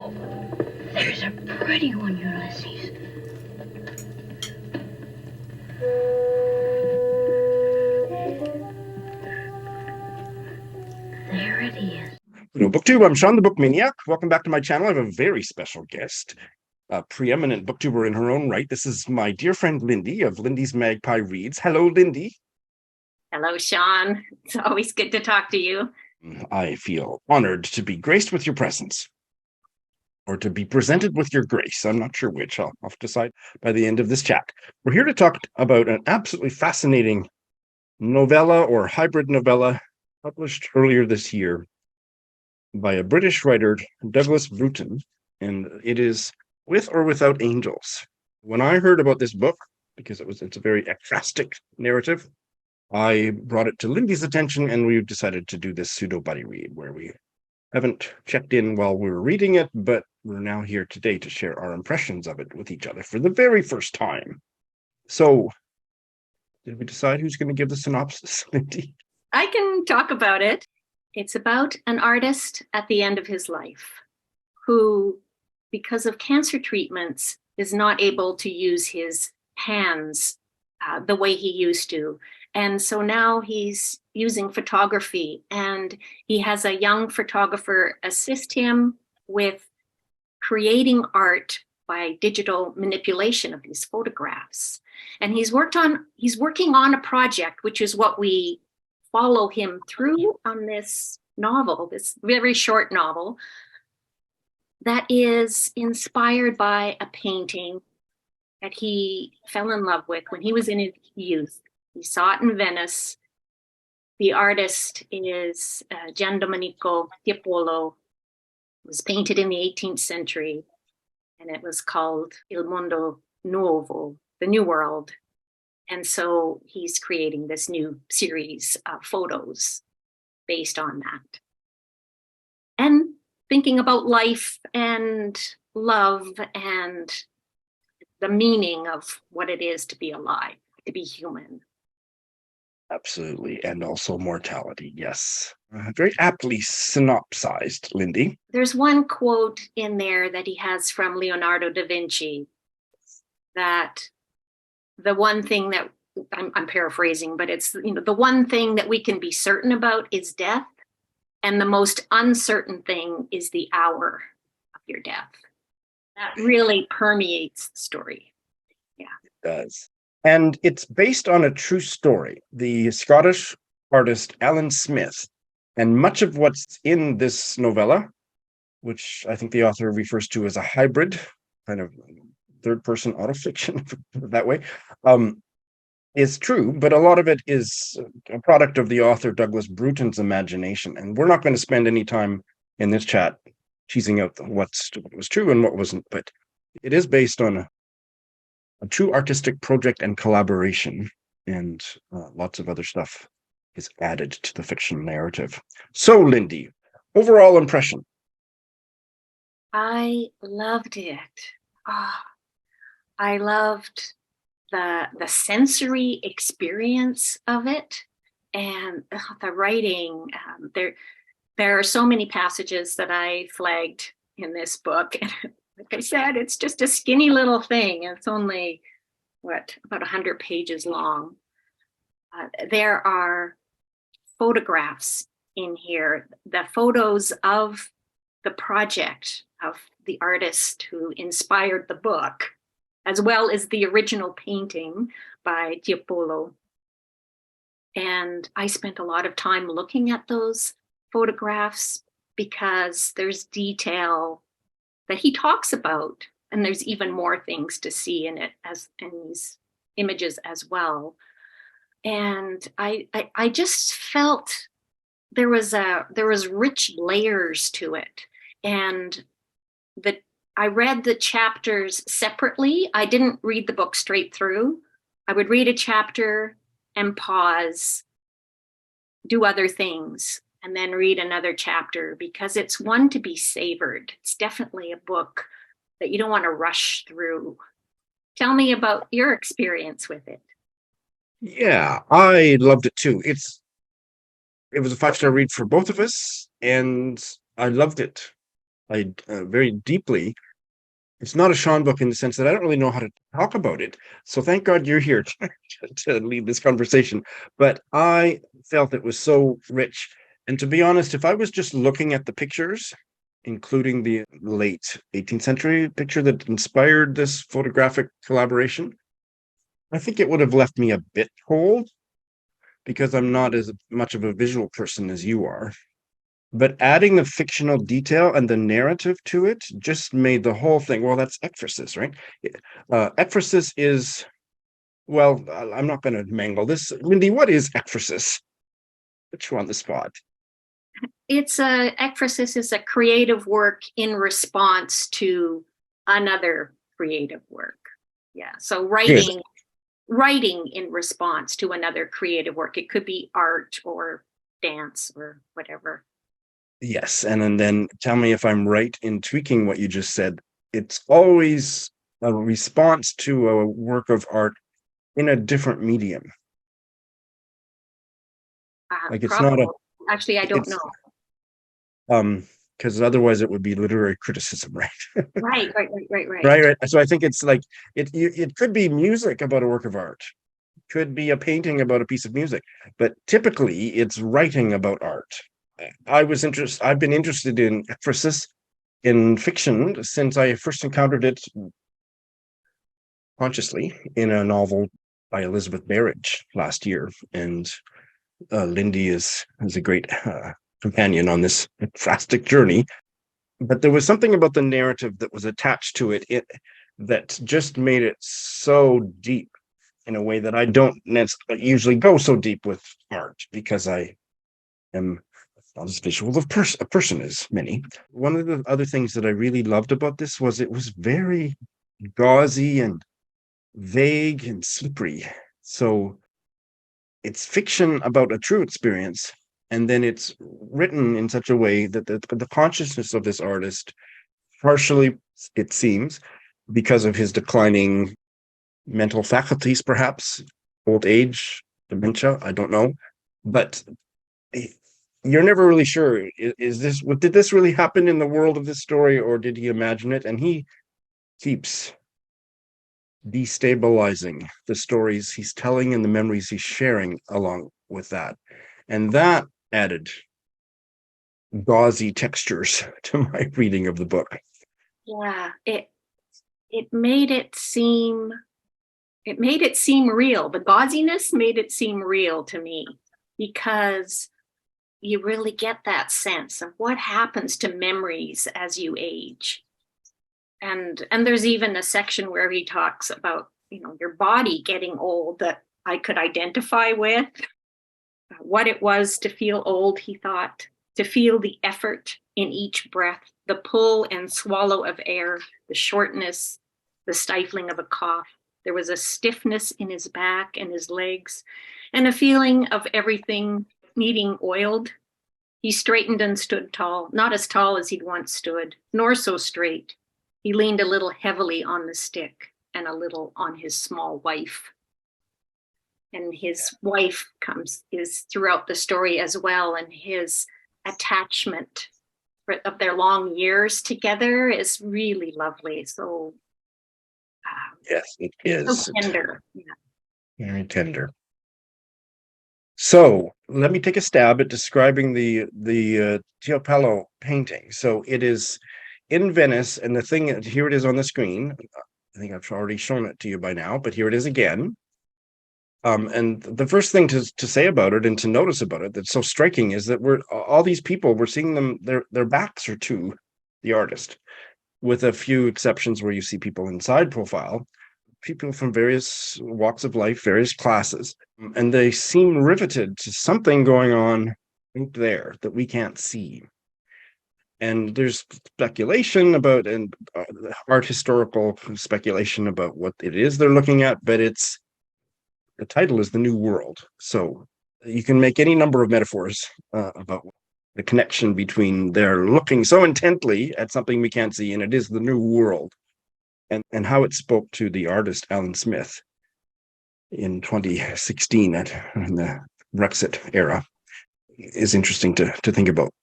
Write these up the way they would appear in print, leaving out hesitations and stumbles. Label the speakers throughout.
Speaker 1: There's a pretty one, Ulysses. There it is.
Speaker 2: Hello, BookTube. I'm Shawn, the Book Maniac. Welcome back to my channel. I have a very special guest, a preeminent booktuber in her own right. This is my dear friend Lindy of Lindy's Magpie Reads. Hello, Lindy.
Speaker 3: Hello, Shawn. It's always good to talk to you.
Speaker 2: I feel honored to be graced with your presence, or to be presented with your grace. I'm not sure which. I'll have to decide by the end of this chat. We're here to talk about an absolutely fascinating novella or hybrid novella published earlier this year by a British writer, Douglas Bruton, and it is With or Without Angels. When I heard about this book, because it's a very ekphrastic narrative, I brought it to Lindy's attention, and we decided to do this pseudo buddy read where we haven't checked in while we were reading it, but we're now here today to share our impressions of it with each other for the very first time. So, did we decide who's going to give the synopsis, Lindy?
Speaker 3: I can talk about it. It's about an artist at the end of his life who, because of cancer treatments, is not able to use his hands the way he used to. And so now he's using photography, and he has a young photographer assist him with creating art by digital manipulation of these photographs. And he's working on a project, which is what we follow him through on this novel, this very short novel, that is inspired by a painting that he fell in love with when he was in his youth. He saw it in Venice. The artist is Gian Domenico Tiepolo. It was painted in the 18th century, and it was called Il Mondo Nuovo, the New World. And so he's creating this new series of photos based on that. And thinking about life and love and the meaning of what it is to be alive, to be human.
Speaker 2: Absolutely. And also mortality, yes. Very aptly synopsized, Lindy.
Speaker 3: There's one quote in there that he has from Leonardo da Vinci, that the one thing that, I'm paraphrasing, but it's, the one thing that we can be certain about is death. And the most uncertain thing is the hour of your death. That really permeates the story. Yeah.
Speaker 2: It does. And it's based on a true story. The Scottish artist Alan Smith, and much of what's in this novella, which I think the author refers to as a hybrid, kind of third-person autofiction, that way, is true, but a lot of it is a product of the author Douglas Bruton's imagination. And we're not going to spend any time in this chat teasing out what was true and what wasn't, but it is based on a true artistic project and collaboration, and lots of other stuff is added to the fiction narrative. So, Lindy, overall impression?
Speaker 3: I loved it. I loved the sensory experience of it, and the writing. There are so many passages that I flagged in this book. And like I said, it's just a skinny little thing. It's only, about 100 pages long. There are photographs in here, the photos of the project of the artist who inspired the book, as well as the original painting by Tiepolo. And I spent a lot of time looking at those photographs because there's detail that he talks about, and there's even more things to see in it as in these images as well. And I just felt there was rich layers to it, and I read the chapters separately. I didn't read the book straight through. I would read a chapter and pause, do other things, and then read another chapter, because it's one to be savored. It's definitely a book that you don't want to rush through. Tell me about your experience with it.
Speaker 2: Yeah, I loved it too. It was a 5-star read for both of us, and I loved it. very deeply. It's not a Shawn book in the sense that I don't really know how to talk about it. So thank God you're here to lead this conversation. But I felt it was so rich. And to be honest, if I was just looking at the pictures, including the late 18th century picture that inspired this photographic collaboration, I think it would have left me a bit cold because I'm not as much of a visual person as you are. But adding the fictional detail and the narrative to it just made the whole thing. Well, that's ekphrasis, right? Ekphrasis is, well, I'm not going to mangle this. Lindy, what is ekphrasis? Put you on the spot.
Speaker 3: Ekphrasis is a creative work in response to another creative work. Yeah. So writing in response to another creative work. It could be art or dance or whatever.
Speaker 2: Yes, and then tell me if I'm right in tweaking what you just said. It's always a response to a work of art in a different medium. Like it's
Speaker 3: Probably.
Speaker 2: not a.
Speaker 3: Actually, I don't know.
Speaker 2: Because otherwise it would be literary criticism, right?
Speaker 3: Right.
Speaker 2: Right. So I think it's like it could be music about a work of art, could be a painting about a piece of music, but typically it's writing about art. I've been interested in ekphrasis in fiction since I first encountered it consciously in a novel by Elizabeth Barrett last year, and Lindy is a great companion on this ekphrastic journey. But there was something about the narrative that was attached to it that just made it so deep in a way that I don't usually go so deep with art because I am not as visual of a person as many. One of the other things that I really loved about this was it was very gauzy and vague and slippery. So it's fiction about a true experience, and then it's written in such a way that the consciousness of this artist, partially, it seems, because of his declining mental faculties, perhaps old age, dementia, I don't know, but you're never really sure, did this really happen in the world of this story, or did he imagine it? And he keeps destabilizing the stories he's telling and the memories he's sharing along with that, and that added gauzy textures to my reading of the book.
Speaker 3: Yeah, it made it seem real. The gauziness made it seem real to me because you really get that sense of what happens to memories as you age. And there's even a section where he talks about, your body getting old that I could identify with. What it was to feel old, he thought, to feel the effort in each breath, the pull and swallow of air, the shortness, the stifling of a cough. There was a stiffness in his back and his legs, and a feeling of everything needing oiled. He straightened and stood tall, not as tall as he'd once stood, nor so straight. He leaned a little heavily on the stick and a little on his small wife. And his wife is throughout the story as well, and his attachment of their long years together is really lovely. So
Speaker 2: yes, it is
Speaker 3: so tender. Yeah.
Speaker 2: Very tender. So let me take a stab at describing the Tiepolo painting. So it is in Venice, and here it is on the screen. I think I've already shown it to you by now, but here it is again. And the first thing to say about it and to notice about it that's so striking is that all these people, we're seeing them, their backs are to the artist, with a few exceptions where you see people in side profile, people from various walks of life, various classes, and they seem riveted to something going on out there that we can't see. And there's speculation about, and art historical speculation about what it is they're looking at, but the title is The New World. So you can make any number of metaphors about the connection between they're looking so intently at something we can't see, and it is the new world, and how it spoke to the artist Alan Smith in 2016 in the Brexit era is interesting to think about.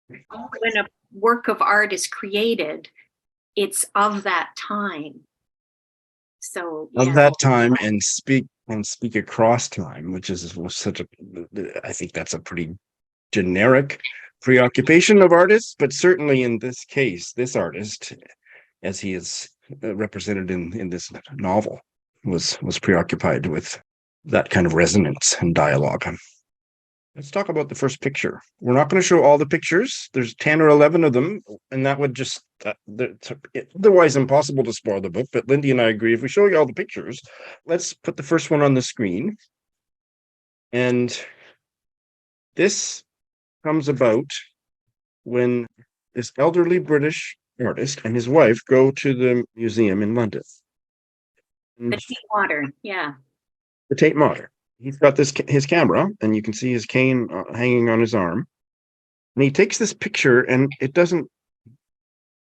Speaker 3: when a work of art is created, it's of that time. So
Speaker 2: Of
Speaker 3: yeah,
Speaker 2: that time and speak across time, which is such a, I think that's a pretty generic preoccupation of artists, but certainly in this case, this artist, as he is represented in this novel, was preoccupied with that kind of resonance and dialogue. Let's talk about the first picture. We're not going to show all the pictures. There's 10 or 11 of them, and that would just, otherwise impossible to spoil the book. But Lindy and I agree, if we show you all the pictures, let's put the first one on the screen. And this comes about when this elderly British artist and his wife go to the museum in London.
Speaker 3: the tea water. Yeah.
Speaker 2: The Tate Modern. He's got his camera, and you can see his cane hanging on his arm. And he takes this picture, and it doesn't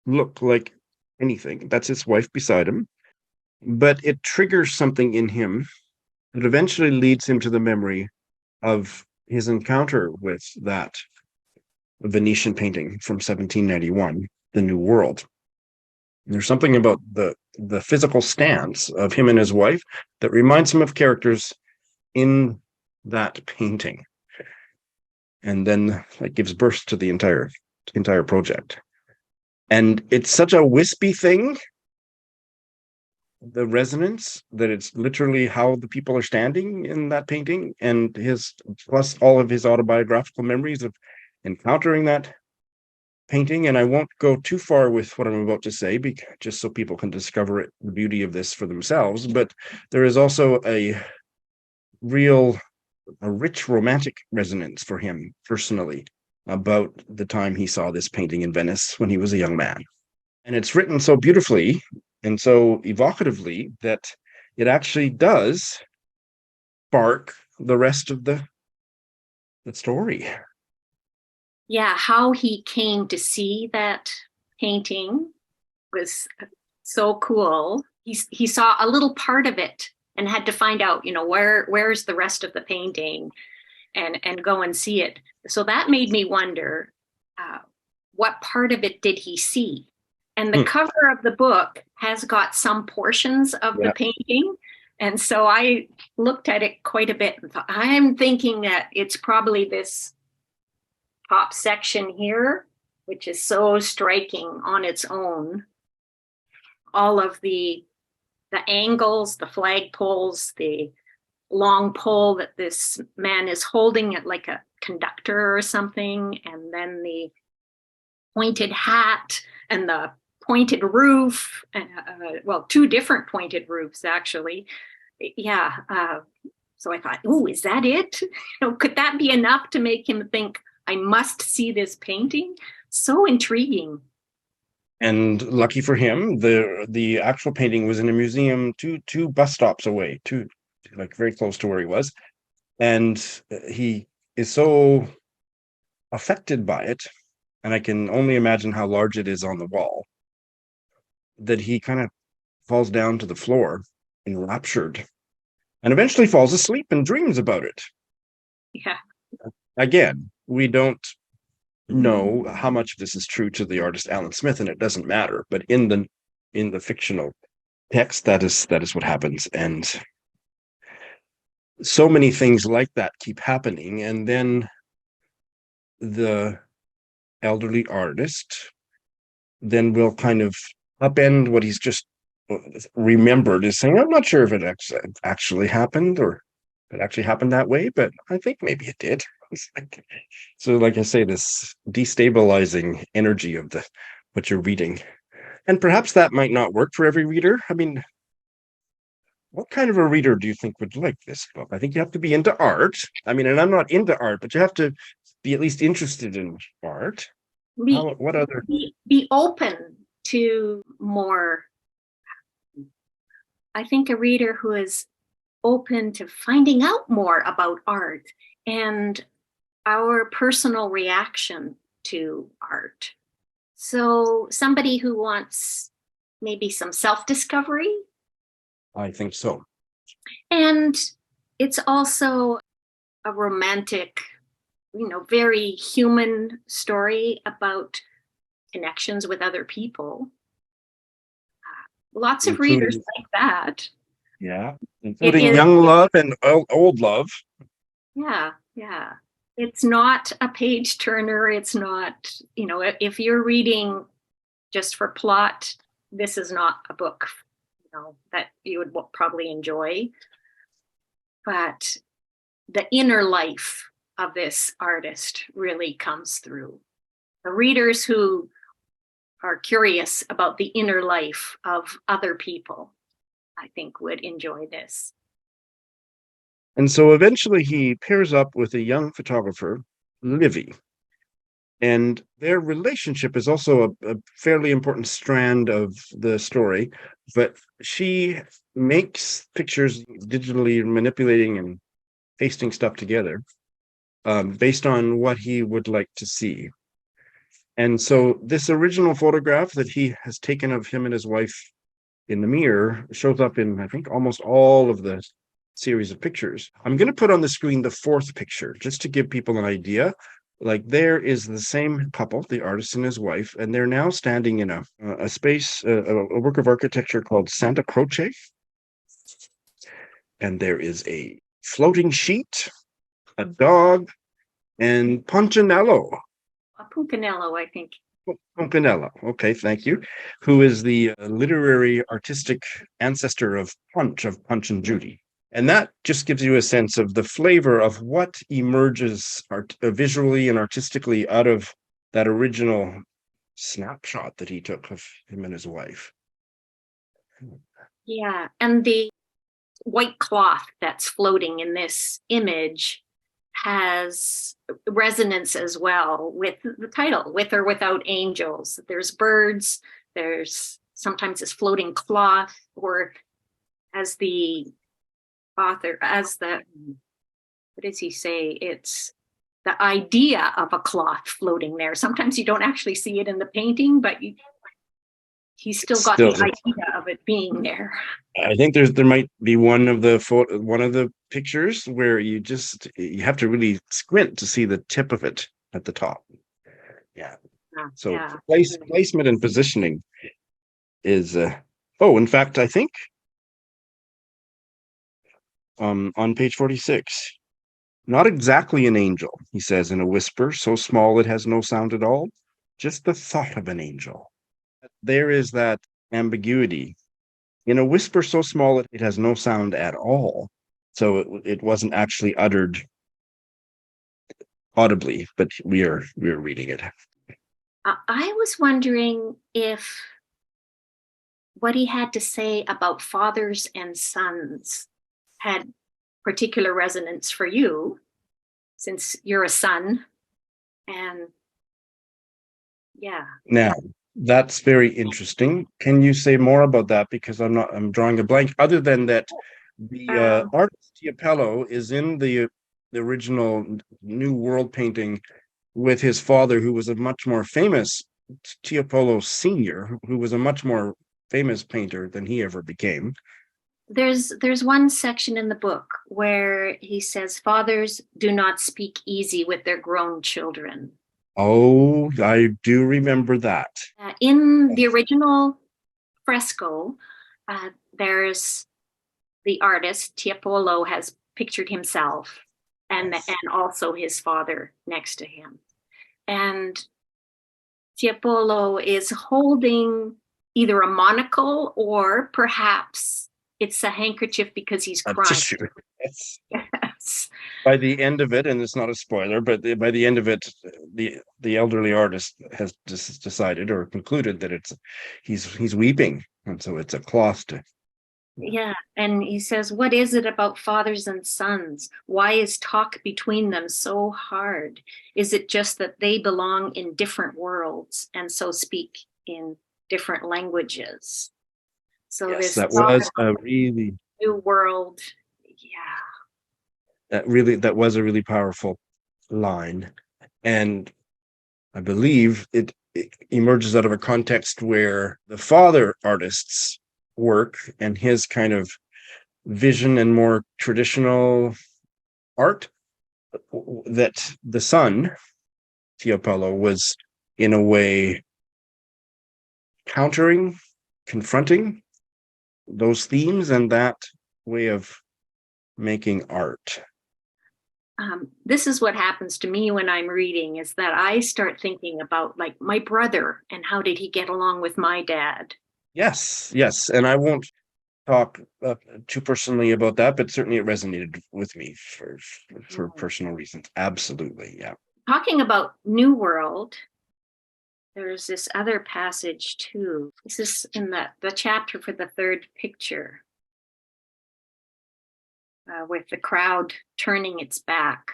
Speaker 2: look like anything. That's his wife beside him. But it triggers something in him that eventually leads him to the memory of his encounter with that Venetian painting from 1791, The New World. And there's something about the physical stance of him and his wife that reminds him of characters in that painting, and then that gives birth to the entire project. And it's such a wispy thing, the resonance, that it's literally how the people are standing in that painting, and his plus all of his autobiographical memories of encountering that painting. And I won't go too far with what I'm about to say, because just so people can discover the beauty of this for themselves. But there is also a rich romantic resonance for him personally about the time he saw this painting in Venice when he was a young man. And it's written so beautifully and so evocatively that it actually does spark the rest of the story.
Speaker 3: Yeah, how he came to see that painting was so cool. He saw a little part of it and had to find out, where's the rest of the painting, and go and see it. So that made me wonder, what part of it did he see? And the cover of the book has got some portions of the painting. And so I looked at it quite a bit and thought, I'm thinking that it's probably this top section here, which is so striking on its own. All of the angles, the flagpoles, the long pole that this man is holding it like a conductor or something, and then the pointed hat and the pointed roof, well, two different pointed roofs actually. Yeah. So I thought, oh, is that it? Could that be enough to make him think, I must see this painting? So intriguing.
Speaker 2: And lucky for him, the actual painting was in a museum two bus stops away, like very close to where he was. And he is so affected by it, and I can only imagine how large it is on the wall, that he kind of falls down to the floor, enraptured, and eventually falls asleep and dreams about it.
Speaker 3: Yeah.
Speaker 2: Again, we don't know how much of this is true to the artist Alan Smith, and it doesn't matter. But in the fictional text, that is what happens, and so many things like that keep happening. And then the elderly artist then will kind of upend what he's just remembered, is saying, I'm not sure if it actually happened, or it actually happened that way, but I think maybe it did. So like I say, this destabilizing energy of what you're reading. And perhaps that might not work for every reader. I mean, what kind of a reader do you think would like this book? I think you have to be into art. I mean, and I'm not into art, but you have to be at least interested in art. What other?
Speaker 3: Be open to more. I think a reader who is open to finding out more about art and our personal reaction to art. So somebody who wants maybe some self-discovery.
Speaker 2: I think so.
Speaker 3: And it's also a romantic very human story about connections with other people. Lots of readers
Speaker 2: Including,
Speaker 3: like that.
Speaker 2: yeah,
Speaker 3: It
Speaker 2: including
Speaker 3: is,
Speaker 2: young love and old love.
Speaker 3: yeah, yeah. It's not a page turner. It's not, if you're reading just for plot, this is not a book, that you would probably enjoy. But the inner life of this artist really comes through. The readers who are curious about the inner life of other people, I think, would enjoy this.
Speaker 2: And so eventually he pairs up with a young photographer, Livy. And their relationship is also a fairly important strand of the story. But she makes pictures digitally manipulating and pasting stuff together based on what he would like to see. And so this original photograph that he has taken of him and his wife in the mirror shows up in, I think, almost all of the series of pictures. I'm going to put on the screen the fourth picture just to give people an idea. Like there is the same couple, the artist and his wife, and they're now standing in a space, a work of architecture called Santa Croce. And there is a floating sheet, a dog, and Punchinello.
Speaker 3: A Punchinello, I think.
Speaker 2: Punchinello, okay, thank you. Who is the literary artistic ancestor of Punch and Judy. And that just gives you a sense of the flavor of what emerges visually and artistically out of that original snapshot that he took of him and his wife.
Speaker 3: Yeah, and the white cloth that's floating in this image has resonance as well with the title, With or Without Angels. There's birds, there's sometimes this floating cloth, or as the author, what does he say? It's the idea of a cloth floating there. Sometimes you don't actually see it in the painting, but he's still got the idea of it being there.
Speaker 2: I think there might be one of the pictures where you have to really squint to see the tip of it at the top. Yeah. So
Speaker 3: yeah.
Speaker 2: Placement and positioning is in fact, I think on page 46, not exactly an angel, he says in a whisper so small it has no sound at all, just the thought of an angel. There is that ambiguity. In a whisper so small it has no sound at all. So it wasn't actually uttered audibly, but we're reading it.
Speaker 3: I was wondering if what he had to say about fathers and sons had particular resonance for you, since you're a son. And yeah.
Speaker 2: Now, that's very interesting. Can you say more about that? Because I'm drawing a blank, other than that the artist Tiepolo is in the original New World painting with his father, who was a much more famous Tiepolo Senior, who was a much more famous painter than he ever became.
Speaker 3: There's one section in the book where he says fathers do not speak easy with their grown children.
Speaker 2: Oh, I do remember that.
Speaker 3: In the original fresco, there's the artist Tiepolo has pictured himself and also his father next to him. And Tiepolo is holding either a monocle or perhaps it's a handkerchief because he's crying.
Speaker 2: Tissue.
Speaker 3: Yes.
Speaker 2: By the end of it, and it's not a spoiler, but by the end of it, the elderly artist has decided or concluded that he's weeping, and so it's a cloth to.
Speaker 3: Yeah, and he says, what is it about fathers and sons? Why is talk between them so hard? Is it just that they belong in different worlds and so speak in different languages? So
Speaker 2: Yes,
Speaker 3: this
Speaker 2: that was a really
Speaker 3: new world. Yeah.
Speaker 2: That was a really powerful line. And I believe it emerges out of a context where the father artist's work and his kind of vision and more traditional art that the son, Tiapolo, was in a way countering, confronting those themes and that way of making art.
Speaker 3: This is what happens to me when I'm reading, is that I start thinking about like my brother and how did he get along with my dad?
Speaker 2: Yes, yes. And I won't talk too personally about that, but certainly it resonated with me for personal reasons. Absolutely, yeah.
Speaker 3: Talking about New World, there's this other passage too. This is in the chapter for the third picture, with the crowd turning its back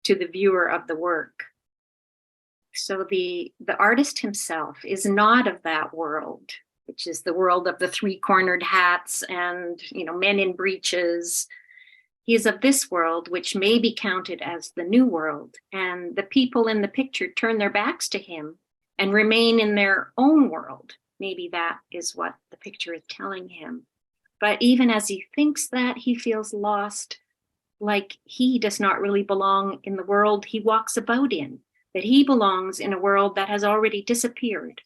Speaker 3: to the viewer of the work. So the artist himself is not of that world, which is the world of the three-cornered hats and, men in breeches. He is of this world, which may be counted as the new world. And the people in the picture turn their backs to him and remain in their own world. Maybe that is what the picture is telling him. But even as he thinks that, he feels lost, like he does not really belong in the world he walks about in, that he belongs in a world that has already disappeared,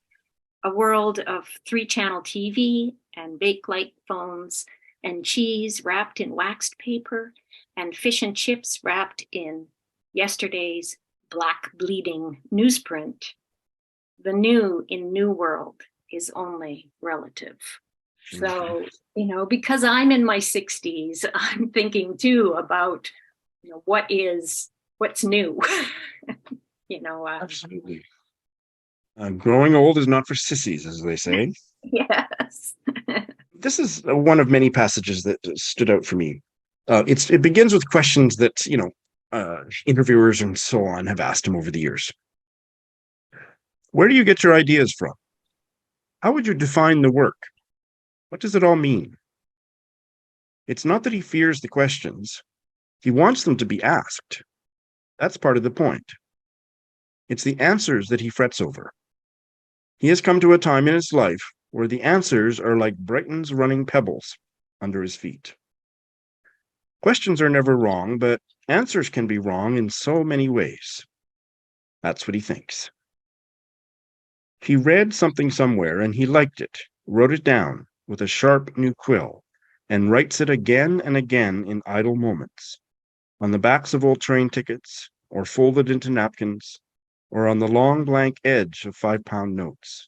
Speaker 3: a world of 3-channel TV and bakelite phones and cheese wrapped in waxed paper and fish and chips wrapped in yesterday's black bleeding newsprint. The new in New World is only relative. So, because I'm in my 60s, I'm thinking too about, what's new.
Speaker 2: Absolutely. Growing old is not for sissies, as they say.
Speaker 3: Yes.
Speaker 2: This is one of many passages that stood out for me. It begins with questions that, interviewers and so on have asked him over the years. Where do you get your ideas from? How would you define the work? What does it all mean? It's not that he fears the questions. He wants them to be asked. That's part of the point. It's the answers that he frets over. He has come to a time in his life where the answers are like Brighton's running pebbles under his feet. Questions are never wrong, but answers can be wrong in so many ways. That's what he thinks. He read something somewhere and he liked it, wrote it down with a sharp new quill, and writes it again and again in idle moments, on the backs of old train tickets, or folded into napkins, or on the long blank edge of 5-pound notes.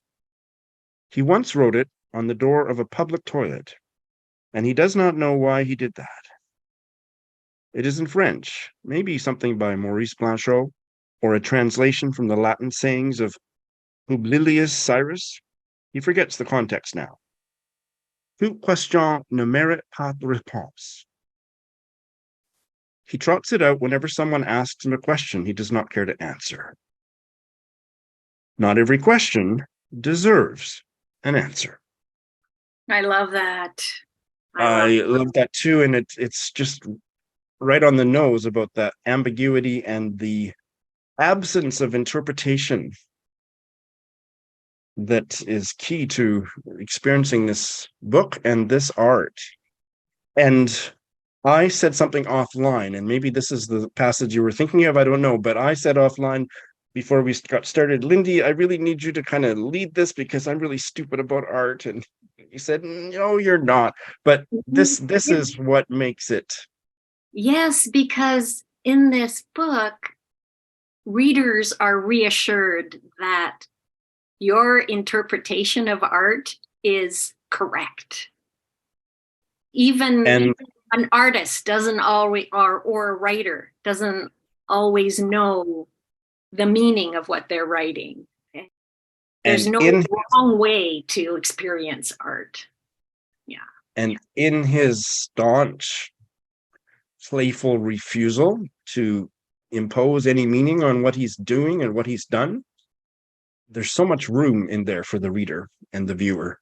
Speaker 2: He once wrote it on the door of a public toilet, and he does not know why he did that. It is in French, maybe something by Maurice Blanchot, or a translation from the Latin sayings of Publilius Cyrus. He forgets the context now. Toute question ne mérite pas de réponse. He trots it out whenever someone asks him a question he does not care to answer. Not every question deserves an answer.
Speaker 3: I love that.
Speaker 2: I love that too, and it's just right on the nose about that ambiguity and the absence of interpretation that is key to experiencing this book and this art. And I said something offline, and maybe this is the passage you were thinking of, I don't know, but I said offline before we got started, Lindy, I really need you to kind of lead this because I'm really stupid about art. And you said, no, you're not. But this is what makes it.
Speaker 3: Yes, because in this book, readers are reassured that your interpretation of art is correct. Even an artist doesn't always, or a writer doesn't always know the meaning of what they're writing. There's no wrong way to experience art. Yeah.
Speaker 2: And in his staunch, playful refusal to impose any meaning on what he's doing and what he's done, there's so much room in there for the reader and the viewer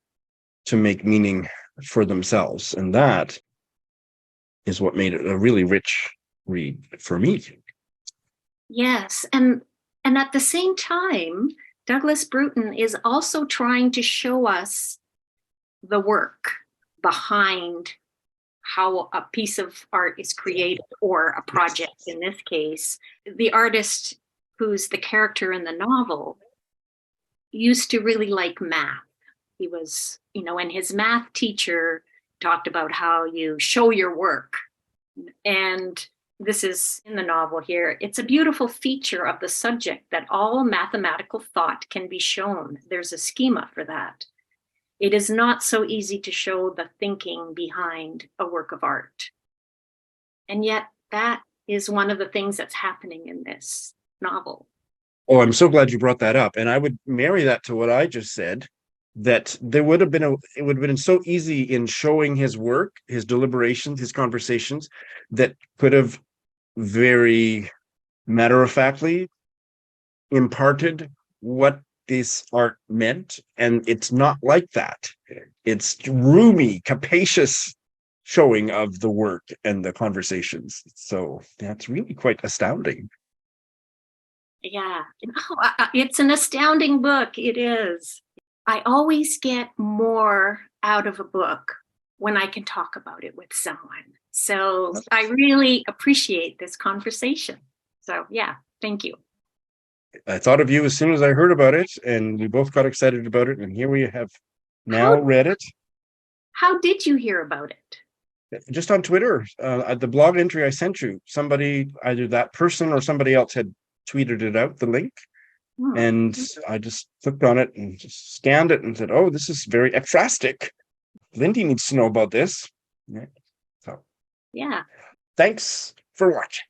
Speaker 2: to make meaning for themselves. And that is what made it a really rich read for me.
Speaker 3: Yes. And at the same time, Douglas Bruton is also trying to show us the work behind how a piece of art is created, or a project in this case. The artist who's the character in the novel used to really like math. He was, and his math teacher talked about how you show your work. And this is in the novel here. It's a beautiful feature of the subject that all mathematical thought can be shown. There's a schema for that. It is not so easy to show the thinking behind a work of art. And yet that is one of the things that's happening in this novel.
Speaker 2: Oh, I'm so glad you brought that up. And I would marry that to what I just said, that it would have been so easy in showing his work, his deliberations, his conversations, that could have very matter-of-factly imparted what this art meant. And it's not like that. It's roomy, capacious showing of the work and the conversations. So that's really quite astounding.
Speaker 3: Yeah, it's an astounding book. It is. I always get more out of a book when I can talk about it with someone. So I really appreciate this conversation. So yeah, thank you.
Speaker 2: I thought of you as soon as I heard about it, and we both got excited about it. And here we have now read it.
Speaker 3: How did you hear about it?
Speaker 2: Just on Twitter, the blog entry I sent you. Somebody, either that person or somebody else, had tweeted it out, the link. And I just clicked on it and just scanned it and said, oh, this is very ekphrastic. Lindy needs to know about this. Yeah. So
Speaker 3: yeah.
Speaker 2: Thanks for watching.